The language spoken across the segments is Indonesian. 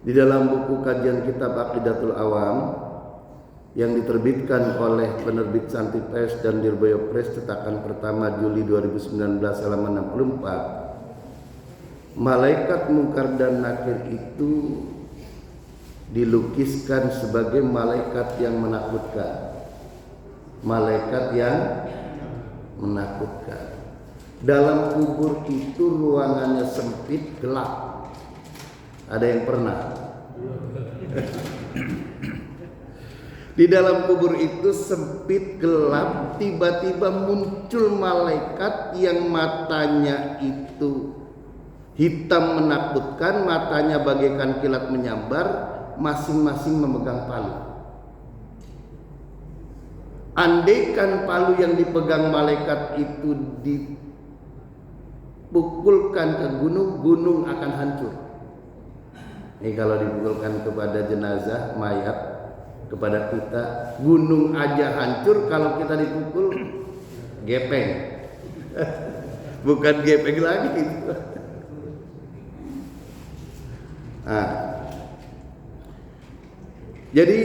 Di dalam buku kajian kitab Aqidatul Awam yang diterbitkan oleh penerbit Santi Press dan Dirboyo Press cetakan pertama Juli 2019 halaman 64, malaikat Munkar dan Nakir itu dilukiskan sebagai malaikat yang menakutkan. Malaikat yang menakutkan. Dalam kubur itu ruangannya sempit, gelap. Ada yang pernah? Di dalam kubur itu sempit, gelap, tiba-tiba muncul malaikat yang matanya itu hitam menakutkan, matanya bagaikan kilat menyambar, masing-masing memegang palu. Andaikan palu yang dipegang malaikat itu dipukulkan ke gunung, gunung akan hancur. Ini kalau dipukulkan kepada jenazah, mayat, kepada kita, gunung aja hancur, kalau kita dipukul gepeng. Bukan gepeng lagi. Nah, jadi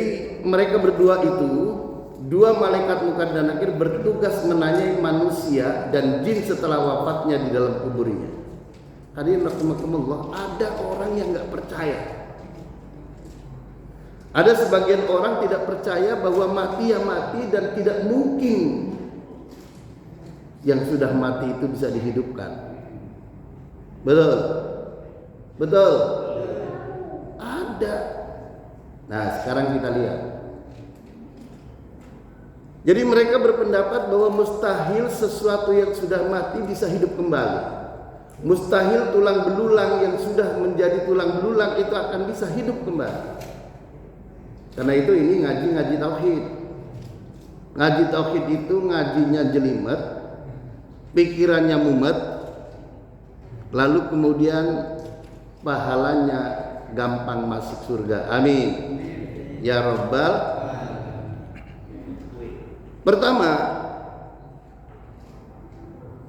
mereka berdua itu, dua malaikat Munkar dan Nakir bertugas menanyai manusia dan jin setelah wafatnya di dalam kuburnya. Hadirin rahimakumullah, ada orang yang nggak percaya. Ada sebagian orang tidak percaya bahwa mati ya mati dan tidak mungkin yang sudah mati itu bisa dihidupkan. Betul? Betul? Ada. Nah, sekarang kita lihat. Jadi mereka berpendapat bahwa mustahil sesuatu yang sudah mati bisa hidup kembali. Mustahil tulang belulang yang sudah menjadi tulang belulang itu akan bisa hidup kembali. Karena itu ini ngaji tauhid. Ngaji tauhid itu ngajinya jelimet, pikirannya mumet, lalu kemudian pahalanya gampang masuk surga. Amin. Ya Rabbal. Pertama,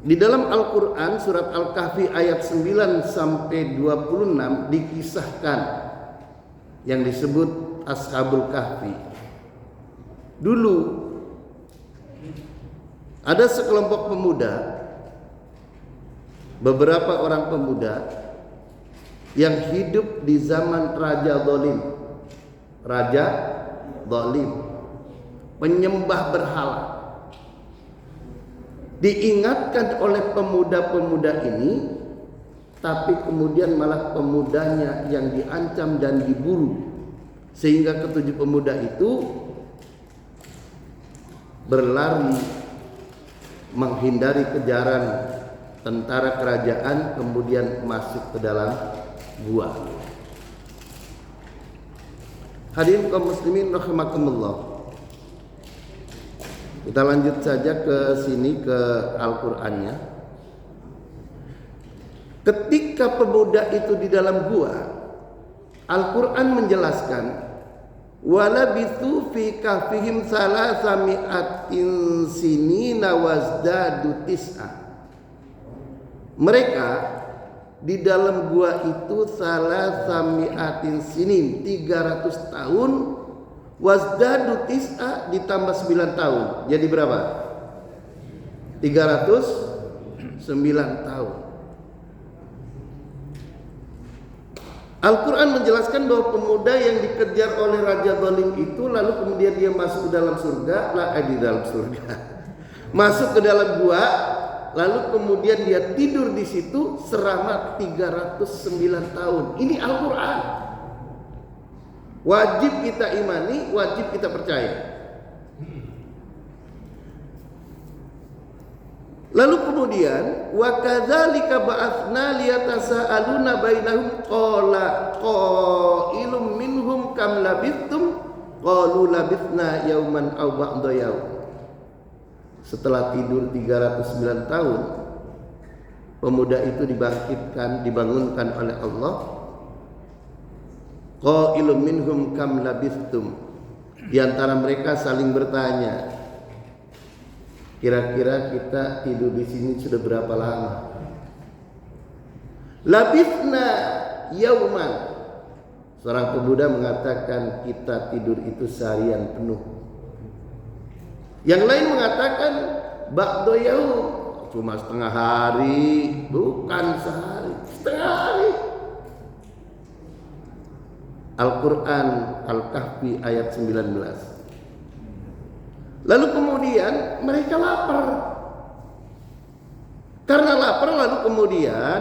di dalam Al-Quran surat Al-Kahfi ayat 9 sampai 26 dikisahkan yang disebut Ashabul Kahfi. Dulu ada sekelompok pemuda, beberapa orang pemuda yang hidup di zaman Raja Zalim. Raja Zalim, penyembah berhala. Diingatkan oleh pemuda-pemuda ini, tapi kemudian malah pemudanya yang diancam dan diburu, sehingga ketujuh pemuda itu berlari menghindari kejaran tentara kerajaan, kemudian masuk ke dalam gua. Hadirin kaum muslimin rahimakumullah. Kita lanjut saja ke sini, ke Al-Qur'annya. Ketika pemuda itu di dalam gua, Al-Qur'an menjelaskan walabithu fi kahfihim salasami'atin sinina wazdadu tis'a. Mereka di dalam gua itu salasami'atin sinin, 300 tahun, wazdadu tis'a ditambah 9 tahun. Jadi berapa? 309 tahun. Al-Quran menjelaskan bahwa pemuda yang dikejar oleh Raja Zalim itu lalu kemudian dia masuk ke dalam surga, masuk ke dalam gua, lalu kemudian dia tidur di situ selama 309 tahun. Ini Al-Quran. Wajib kita imani, wajib kita percaya. Lalu kemudian wa kadzalika ba'atsna liyatasaaluna bainahum qala qailum minhum kam labithtum qalu labithna yauman aw ba'da yaum. Setelah tidur 309 tahun, pemuda itu dibangkitkan, dibangunkan oleh Allah. Qailum minhum kam labithtum. Di antara mereka saling bertanya, kira-kira kita tidur di sini sudah berapa lama? Labithna yauman. Seorang pemuda mengatakan kita tidur itu seharian penuh. Yang lain mengatakan ba'da yaum, cuma setengah hari, bukan sehari, setengah hari. Al-Quran Al-Kahfi ayat 19. Lalu kemudian mereka lapar. Karena lapar lalu kemudian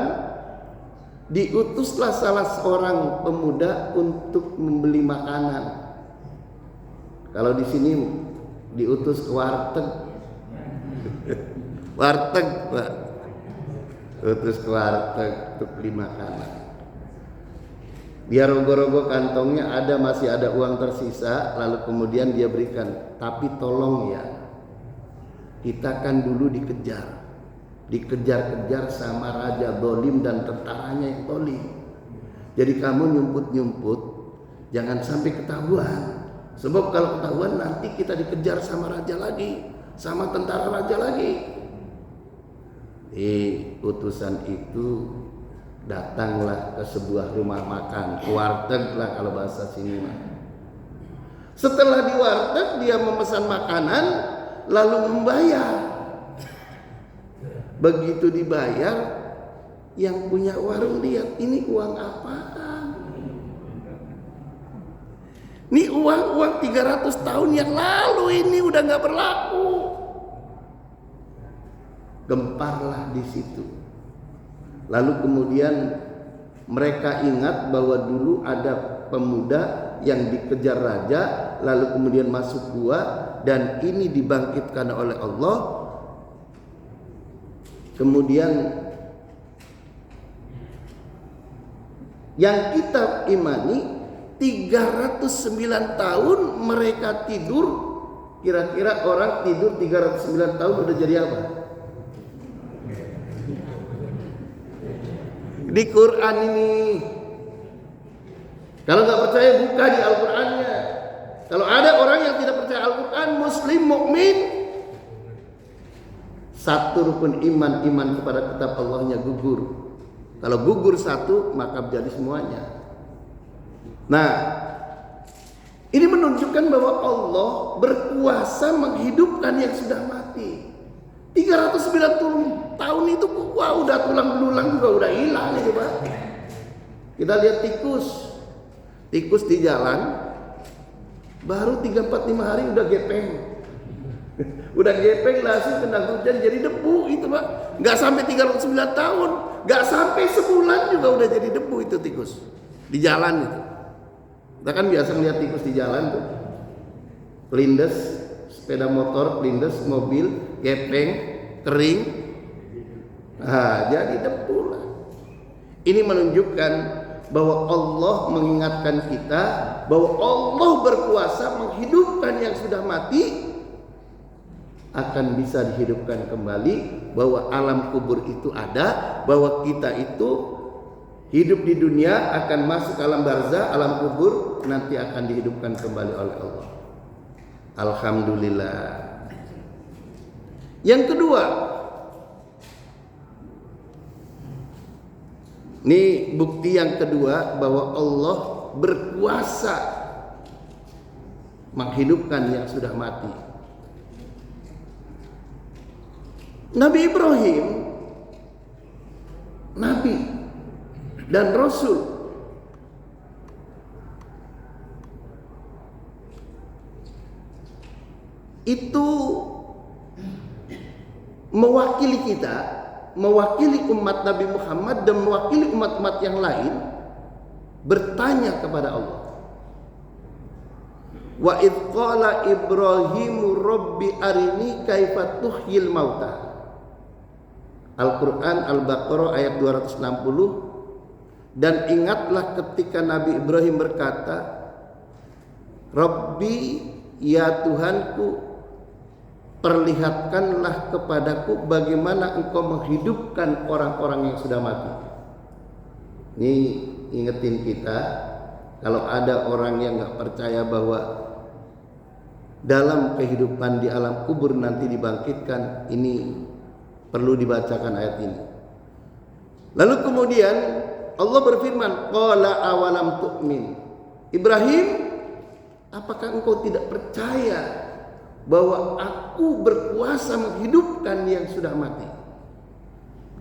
diutuslah salah seorang pemuda untuk membeli makanan. Kalau di sini diutus ke warteg. Warteg, Pak. Utus ke warteg untuk beli makanan. Dia rogoh-rogoh kantongnya masih ada uang tersisa, lalu kemudian dia berikan. Tapi tolong ya, kita kan dulu dikejar-kejar sama raja dolim dan tentaranya yang dolim. Jadi kamu nyumput-nyumput, jangan sampai ketahuan. Sebab kalau ketahuan nanti kita dikejar sama raja lagi, sama tentara raja lagi. Utusan itu datanglah ke sebuah rumah makan, warteg lah kalau bahasa sini mah. Setelah di warteg dia memesan makanan lalu membayar. Begitu dibayar, yang punya warung lihat, ini uang apaan? Ini uang 300 tahun yang lalu, ini udah gak berlaku. Gemparlah di situ. Lalu kemudian mereka ingat bahwa dulu ada pemuda yang dikejar raja, lalu kemudian masuk gua, dan ini dibangkitkan oleh Allah. Kemudian yang kita imani 309 tahun mereka tidur. Kira-kira orang tidur 309 tahun udah jadi apa? Di Quran ini. Kalau nggak percaya buka di Al-Qurannya. Kalau ada orang yang tidak percaya Al-Quran, Muslim, mukmin, satu rukun iman kepada kitab Allahnya gugur. Kalau gugur satu, maka menjadi semuanya. Nah, ini menunjukkan bahwa Allah berkuasa menghidupkan yang sudah mati. 390 tahun itu udah tulang belulang juga udah hilang gitu, Pak. Kita lihat tikus di jalan baru 3-4-5 hari udah gepeng. Udah gepeng, langsung kena hujan jadi debu itu, Pak. Enggak sampai 39 tahun, enggak sampai sebulan juga udah jadi debu itu tikus di jalan itu. Kita kan biasa lihat tikus di jalan tuh. Pelindes, sepeda motor, pelindes, mobil, gepeng, kering. Nah, jadi debu lah. Ini menunjukkan bahwa Allah mengingatkan kita bahwa Allah berkuasa menghidupkan yang sudah mati, akan bisa dihidupkan kembali, bahwa alam kubur itu ada, bahwa kita itu hidup di dunia akan masuk alam barzah, alam kubur nanti akan dihidupkan kembali oleh Allah. Alhamdulillah. Yang kedua, ini bukti yang kedua bahwa Allah berkuasa menghidupkan yang sudah mati. Nabi Ibrahim, Nabi dan Rasul, itu mewakili kita, mewakili umat Nabi Muhammad dan mewakili umat-umat yang lain bertanya kepada Allah. Wa idh qala Ibrahimu Rabbi arini kaifa tuhyil mauta. Al-Quran Al-Baqarah ayat 260. Dan ingatlah ketika Nabi Ibrahim berkata, Rabbi, ya Tuhanku, perlihatkanlah kepadaku bagaimana engkau menghidupkan orang-orang yang sudah mati. Ini ingetin kita, kalau ada orang yang gak percaya bahwa dalam kehidupan di alam kubur nanti dibangkitkan, ini perlu dibacakan ayat ini. Lalu kemudian Allah berfirman, qala awalam tu'min. Ibrahim, apakah engkau tidak percaya bahwa aku berkuasa menghidupkan yang sudah mati?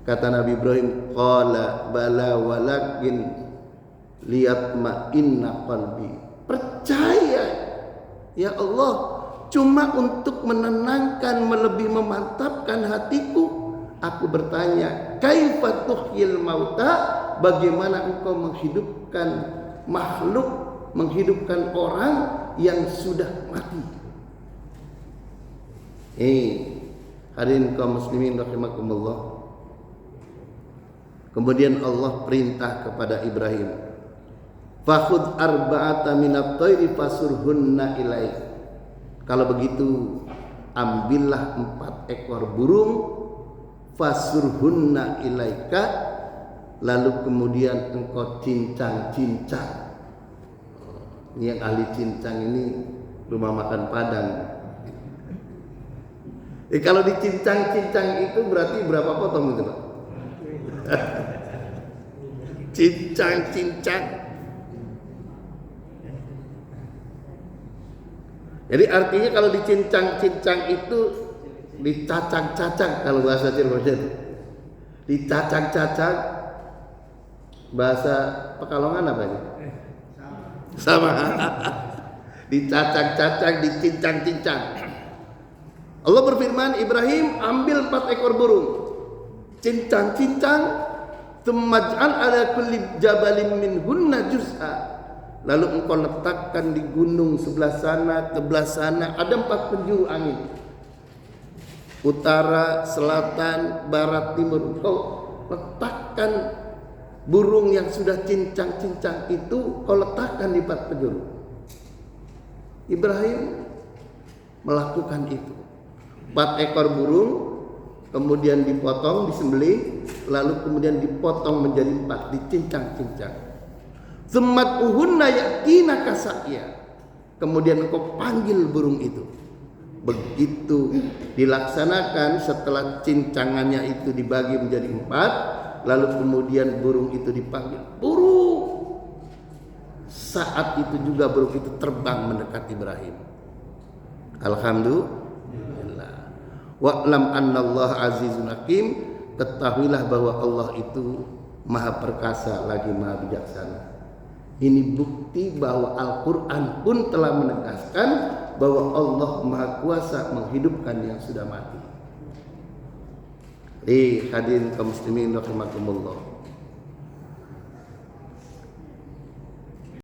Kata Nabi Ibrahim, qala bala walakin liyatma'inna qalbi. Percaya ya Allah, cuma untuk menenangkan, lebih memantapkan hatiku. Aku bertanya, kaifa tuhyil mauta? Bagaimana engkau menghidupkan makhluk, menghidupkan orang yang sudah mati? Hadirin kaum muslimin rahimakumullah. Kemudian Allah perintah kepada Ibrahim, fakhudh arba'ata minat tayri fasurhunna ilaik. Kalau begitu, ambillah 4 ekor burung, fasurhunna ilaika, lalu kemudian engkau cincang-cincang. Ini yang ahli cincang ini rumah makan Padang. Kalau dicincang-cincang itu berarti berapa potong itu, Pak? Cincang-cincang. Jadi artinya kalau dicincang-cincang itu dicacang-cacang, kalau bahasa Cirebonnya itu. Dicacang-cacang. Bahasa Pekalongan apa ini? Sama. Dicacang-cacang, dicincang-cincang. Allah berfirman, Ibrahim, ambil 4 ekor burung, cincang-cincang, tumaj'al ala kulli jabalin minhunna juz'a. Lalu engkau letakkan di gunung sebelah sana, sebelah sana, ada 4 penjuru angin, utara, selatan, barat, timur. Engkau letakkan burung yang sudah cincang-cincang itu, kau letakkan di 4 penjuru. Ibrahim melakukan itu. 4 ekor burung kemudian dipotong, disembelih, lalu kemudian dipotong menjadi 4, dicincang-cincang. Tsummat uhunna yatina kasaya. Kemudian engkau panggil burung itu. Begitu dilaksanakan, setelah cincangannya itu dibagi menjadi 4, lalu kemudian burung itu dipanggil. Burung. Saat itu juga burung itu terbang mendekat Ibrahim. Alhamdulillah. Wa'lam annallaha azizun hakim. Ketahuilah bahwa Allah itu maha perkasa lagi maha bijaksana. Ini bukti bahwa Al-Quran pun telah menegaskan bahwa Allah maha kuasa menghidupkan yang sudah mati. Hadirin kaum muslimin rahimakumullah.